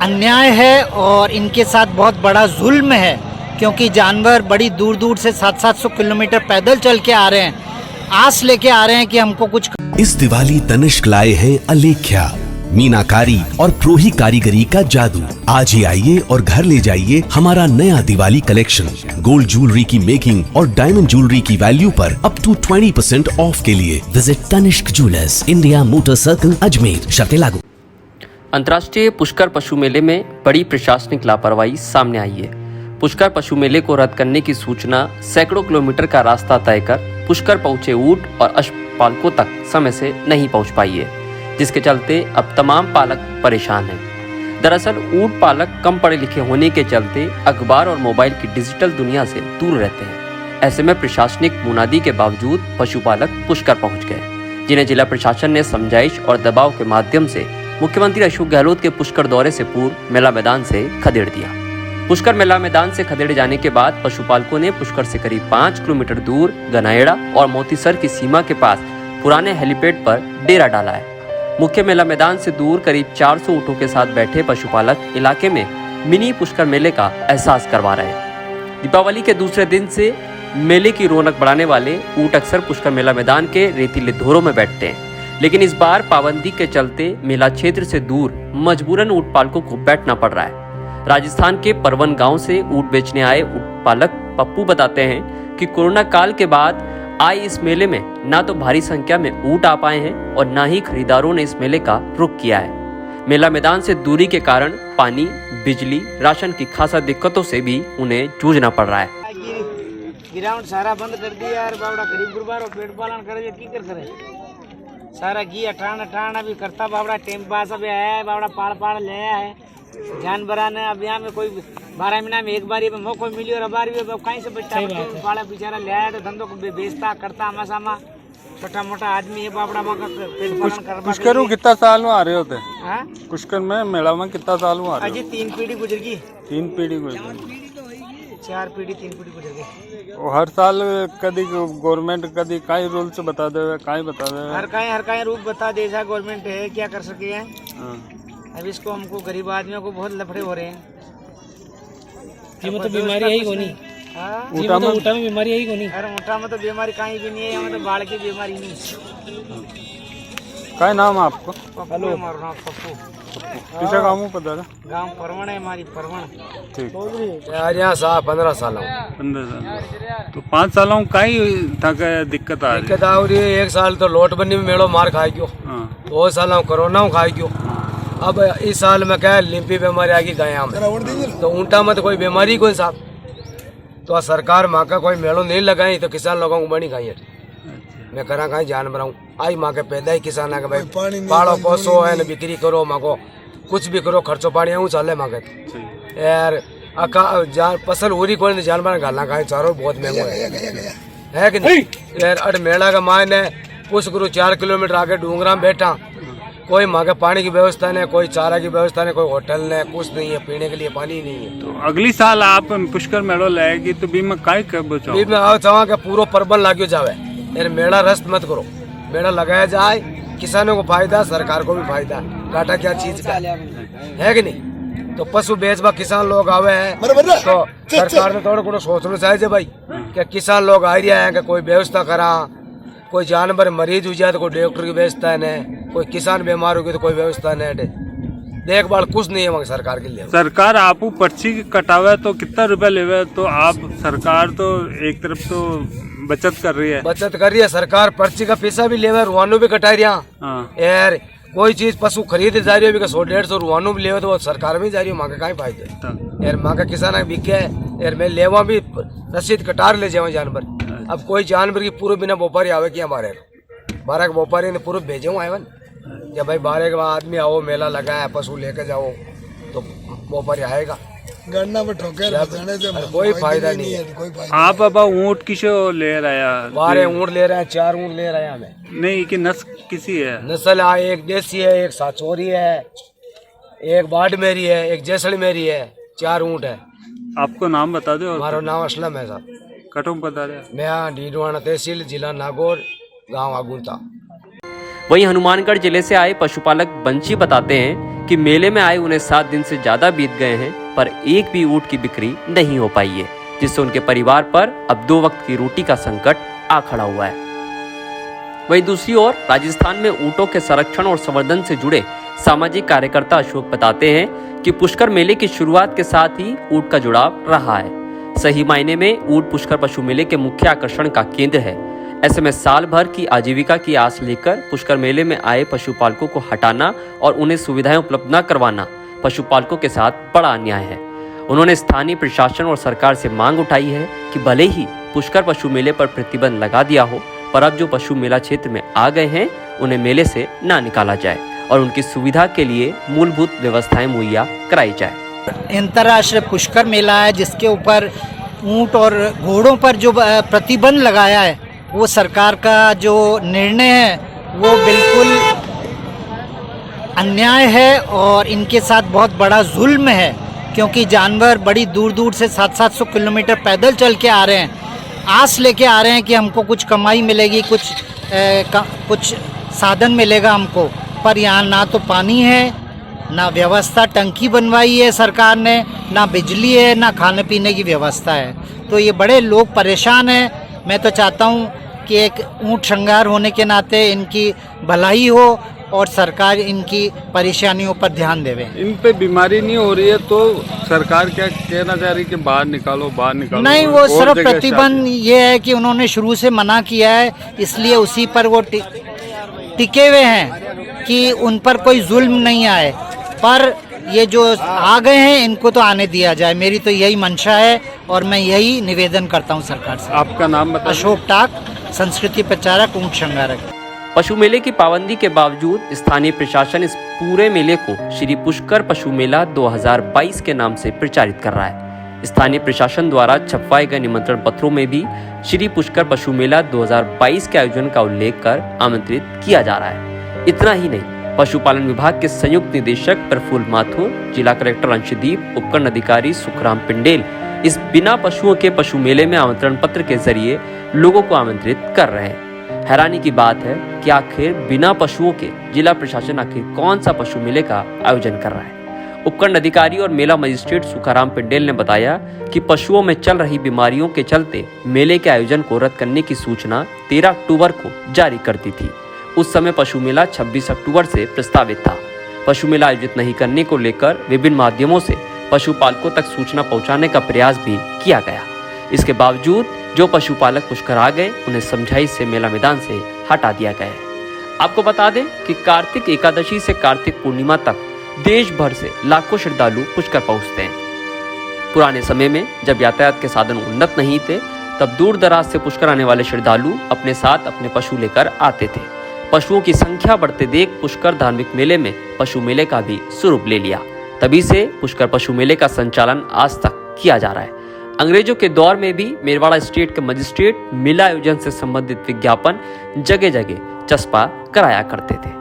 अन्याय है और इनके साथ बहुत बड़ा जुल्म है, क्योंकि जानवर बड़ी दूर दूर से 700-700 किलोमीटर पैदल चल के आ रहे हैं, आस लेके आ रहे हैं कि हमको कुछ। इस दिवाली तनिष्क लाए हैं अलेख्या, मीनाकारी और प्रोही कारीगरी का जादू। आज ही आइए और घर ले जाइए हमारा नया दिवाली कलेक्शन। गोल्ड ज्वेलरी की मेकिंग और डायमंड ज्वेलरी की वैल्यू पर अप टू 20% ऑफ के लिए visit Tanishq jewellers, India motor circle, Ajmer. शर्तें लागू। अंतर्राष्ट्रीय पुष्कर पशु मेले में बड़ी प्रशासनिक लापरवाही सामने आई है। पुष्कर पशु मेले को रद्द करने की सूचना सैकड़ों किलोमीटर का रास्ता तय कर पुष्कर पहुंचे ऊंट और अश्वपालकों तक समय से नहीं पहुंच पाई है, जिसके चलते अब तमाम पालक परेशान हैं। दरअसल ऊंट पालक कम पढ़े लिखे होने के चलते अखबार और मोबाइल की डिजिटल दुनिया से दूर रहते हैं। ऐसे में प्रशासनिक मुनादी के बावजूद पशुपालक पुष्कर पहुंच गए, जिन्हें जिला प्रशासन ने समझाइश और दबाव के माध्यम से मुख्यमंत्री अशोक गहलोत के पुष्कर दौरे से पूर्व मेला मैदान से खदेड़ दिया। पुष्कर मेला मैदान से खदेड़े जाने के बाद पशुपालकों ने पुष्कर से करीब 5 किलोमीटर दूर गनाएड़ा और मोतीसर की सीमा के पास पुराने हेलीपैड पर डेरा डाला है। मुख्य मेला मैदान से दूर करीब 400 ऊँटों के साथ बैठे पशुपालक इलाके में मिनी पुष्कर मेले का एहसास करवा रहे हैं। दीपावली के दूसरे दिन से मेले की रौनक बढ़ाने वाले ऊँट अक्सर पुष्कर मेला मैदान के रेतीले धोरों में बैठते हैं, लेकिन इस बार पाबंदी के चलते मेला क्षेत्र से दूर मजबूरन ऊँट पालकों को बैठना पड़ रहा है। राजस्थान के परवन गांव से ऊँट बेचने आए ऊँट पालक पप्पू बताते हैं कि कोरोना काल के बाद आए इस मेले में ना तो भारी संख्या में ऊँट आ पाए हैं और ना ही खरीदारों ने इस मेले का रुख किया है। मेला मैदान से दूरी के कारण पानी, बिजली, राशन की खासा दिक्कतों से भी उन्हें जूझना पड़ रहा है। ग्राउंड सारा बंद कर दिया यार, बावड़ा गरीब गुरबार पेट पालन करे की करे सारा घी अठाना भी करता बावड़ा टाइम पास अभी आया है, बावड़ा पाड़ ले आया है जानवरा ने। अब यहाँ में कोई 12 महीना में एक बार मौका मिली और अबार भी कहीं से बच्चा पाड़ा बेचारा ले आया तो धंधों को बेचता करता हमारा छोटा मोटा आदमी है बावड़ा मौका पेट पालन कर। पुष्कर कितना साल में आ रहे होते हैं? पुष्कर में मेला में कितना साल में आ रहे? अजी 3 पीढ़ी गुजर गई। 3 पीढ़ी गुजर गई, 4 पीढ़ी 3 पीढ़ी गुजर गई। हर साल कभी गवर्नमेंट कभी काई रूल्स बता दे, काई बता दे, हर काई रूप बता दे, ऐसा गवर्नमेंट है क्या कर सके हैं। अब इसको हमको गरीब आदमियों को बहुत लफड़े हो रहे हैं। तो बीमारी है ही कोनी। ऊँटा में बीमारी है ही कोनी। अरे ऊँटा में तो बीमारी कहीं भी नहीं है, यहाँ तो बाढ़ की बीमारी नहीं। क्या नाम है आपको? पप्पू है हमारा नाम, पप्पू। किसे गाँव पता है? गाँव परवण है हमारी, परवण। ठीक यार यहाँ 15 साल 15 साल तो 5 सालों का ही दिक्कत आ रही है। 1 साल तो नोटबंदी में मेड़ो मार खाई गयो, 2 साल कोरोना खाई गयो। अब इस साल में क्या लिम्पी बीमारी आ गई गाया में, तो ऊँटा में तो कोई बीमारी कोई साहब। तो सरकार माँ का कोई मेड़ो नहीं लगाई तो किसान लोगों को बनी खाई। मैं करा कहीं जानवर हूँ आई माँ के पैदा ही किसान के भाई पालो पोसो है न बिक्री करो, माँ को कुछ भी करो, खर्चो पानी आऊँ चले माँ के यार। फसल उरी कोई जानवर घालना खाए, चारों बहुत महंगो है कि नहीं यार। अट मेला का माँ ने कुछ करो 4 किलोमीटर आगे डूंगरा में बैठा, कोई माँ के पानी की व्यवस्था नहीं, कोई चारा की व्यवस्था नहीं, कोई होटल नहीं, कुछ नहीं है, पीने के लिए पानी नहीं है। तो अगली साल आप पुष्कर मेड़ो लाएगी तो बीमा काय कब बीमा आओ चाह के पूरा प्रबंध लाग्यो जावे यार। मेला रस्त मत करो, मेला लगाया जाए, किसानों को फायदा, सरकार को भी फायदा। घाटा क्या चीज का है कि नहीं। तो पशु बेचवा किसान लोग आवे हैं तो सरकार ने थोड़ा को सोचना चाहिए भाई कि किसान लोग आ रहा है, कोई व्यवस्था करा। कोई जानवर मरीज हो जाए तो कोई डॉक्टर की व्यवस्था है, कोई किसान बीमार हो गया तो कोई व्यवस्था नहीं, देखभाल कुछ नहीं है वहाँ सरकार के लिए। सरकार आपको पर्ची कटावे तो कितना रुपया लेवे, तो आप सरकार तो एक तरफ तो बचत कर रही है, सरकार पर्ची का पैसा भी लेवे, रुआनो भी कटा रही है यार। कोई चीज पशु खरीद जा रही है 100-150 रुआनो भी लेवे तो सरकार में जा रही है, माँ का कहीं फायदे यार। माँ का किसान बिके यार, मैं लेवा भी रसीद कटार ले जावा जानवर। अब कोई जानवर की पूरे बिना व्यापारी आवे कि हमारे 12 के व्यापारी ने पूरे भेजे हुए आए जब भाई 12 के आदमी आओ, मेला लगा है, पशु लेके जाओ तो व्यापारी आएगा। गन्ना में ठोकर कोई फायदा नहीं है। आप अब ऊँट किसे ले रहा है? 12 ऊँट ले रहे हैं, 4 ऊँट ले रहे हैं हमें। नहीं कि नस्ल किसी है? नस्ल एक देसी है, एक साचोरी है, एक बाड़मेरी है, एक जैसलमेरी है, 4 ऊँट है। आपको नाम बता दो। हमारा नाम असलम है साहब। कटुम पता रहे? मैं डीडवाना तहसील, जिला नागौर, गाँव आगुंता। वहीं हनुमानगढ़ जिले से आए पशुपालक बंशी बताते हैं कि मेले में आए उन्हें 7 दिन से ज्यादा बीत गए हैं, पर एक भी ऊंट की बिक्री नहीं हो पाई है, जिससे उनके परिवार पर अब 2 वक्त की रोटी का संकट आ खड़ा हुआ है। वहीं दूसरी ओर राजस्थान में ऊंटों के संरक्षण और संवर्धन से जुड़े सामाजिक कार्यकर्ता अशोक बताते हैं कि पुष्कर मेले की शुरुआत के साथ ही ऊंट का जुड़ाव रहा है। सही मायने में ऊंट पुष्कर पशु मेले के मुख्य आकर्षण का केंद्र है। ऐसे में साल भर की आजीविका की आस लेकर पुष्कर मेले में आए पशुपालकों को हटाना और उन्हें सुविधाएं उपलब्ध न करवाना पशुपालकों के साथ बड़ा अन्याय है। उन्होंने स्थानीय प्रशासन और सरकार से मांग उठाई है कि भले ही पुष्कर पशु मेले पर प्रतिबंध लगा दिया हो, पर अब जो पशु मेला क्षेत्र में आ गए हैं उन्हें मेले से ना निकाला जाए और उनकी सुविधा के लिए मूलभूत व्यवस्थाएं मुहैया कराई जाए। अंतर्राष्ट्रीय पुष्कर मेला है जिसके ऊपर ऊंट और घोड़ों पर जो प्रतिबंध लगाया है, वो सरकार का जो निर्णय है वो बिल्कुल अन्याय है और इनके साथ बहुत बड़ा जुल्म है, क्योंकि जानवर बड़ी दूर दूर से 700-700 किलोमीटर पैदल चल के आ रहे हैं, आस लेके आ रहे हैं कि हमको कुछ कमाई मिलेगी, कुछ साधन मिलेगा हमको, पर यहाँ ना तो पानी है, ना व्यवस्था, टंकी बनवाई है सरकार ने, ना बिजली है, ना खाने पीने की व्यवस्था है। तो ये बड़े लोग परेशान हैं। मैं तो चाहता हूँ कि एक ऊंट श्रृंगार होने के नाते इनकी भलाई हो और सरकार इनकी परेशानियों पर ध्यान देवे। इन पे बीमारी नहीं हो रही है तो सरकार क्या कहना चाह रही है कि बाहर निकालो, बाहर निकालो? नहीं, वो सिर्फ प्रतिबंध ये है कि उन्होंने शुरू से मना किया है, इसलिए उसी पर वो टिके हुए हैं कि उन पर कोई जुल्म नहीं आए, पर ये जो आ गए हैं इनको तो आने दिया जाए। मेरी तो यही मंशा है और मैं यही निवेदन करता हूँ सरकार से। आपका नाम बताइए। अशोक टाक, संस्कृति प्रचारक, ऊंट श्रृंगारक। पशु मेले की पाबंदी के बावजूद स्थानीय प्रशासन इस पूरे मेले को श्री पुष्कर पशु मेला 2022 के नाम से प्रचारित कर रहा है। स्थानीय प्रशासन द्वारा छपवाए गए निमंत्रण पत्रों में भी श्री पुष्कर पशु मेला 2022 के आयोजन का उल्लेख कर आमंत्रित किया जा रहा है। इतना ही नहीं, पशुपालन विभाग के संयुक्त निदेशक प्रफुल्ल माथुर, जिला कलेक्टर अंशदीप, उपखंड अधिकारी सुखराम पिंडेल इस बिना पशुओं के पशु मेले में आमंत्रण पत्र के जरिए लोगों को आमंत्रित कर रहे हैं। हैरानी की बात है कि आखिर बिना पशुओं के जिला प्रशासन आखिर कौन सा पशु मेले का आयोजन कर रहा है। उपखंड अधिकारी और मेला मजिस्ट्रेट सुखाराम पिंडेल ने बताया कि पशुओं में चल रही बीमारियों के चलते मेले के आयोजन को रद्द करने की सूचना 13 अक्टूबर को जारी कर दी थी। उस समय पशु मेला 26 अक्टूबर से प्रस्तावित था। पशु मेला आयोजित नहीं करने को लेकर विभिन्न माध्यमों से पशुपालकों तक सूचना पहुंचाने का प्रयास भी किया गया। इसके बावजूद जो पशुपालक पुष्कर आ गए उन्हें समझाइश से मेला मैदान से हटा दिया गया है। आपको बता दें कि कार्तिक एकादशी से कार्तिक पूर्णिमा तक देश भर से लाखों श्रद्धालु पुष्कर पहुंचते हैं। पुराने समय में जब यातायात के साधन उन्नत नहीं थे, तब दूर दराज से पुष्कर आने वाले श्रद्धालु अपने साथ अपने पशु लेकर आते थे। पशुओं की संख्या बढ़ते देख पुष्कर धार्मिक मेले में पशु मेले का भी स्वरूप ले लिया। तभी से पुष्कर पशु मेले का संचालन आज तक किया जा रहा है। अंग्रेजों के दौर में भी मेरवाड़ा स्टेट के मजिस्ट्रेट मेला आयोजन से संबंधित विज्ञापन जगह जगह चस्पा कराया करते थे।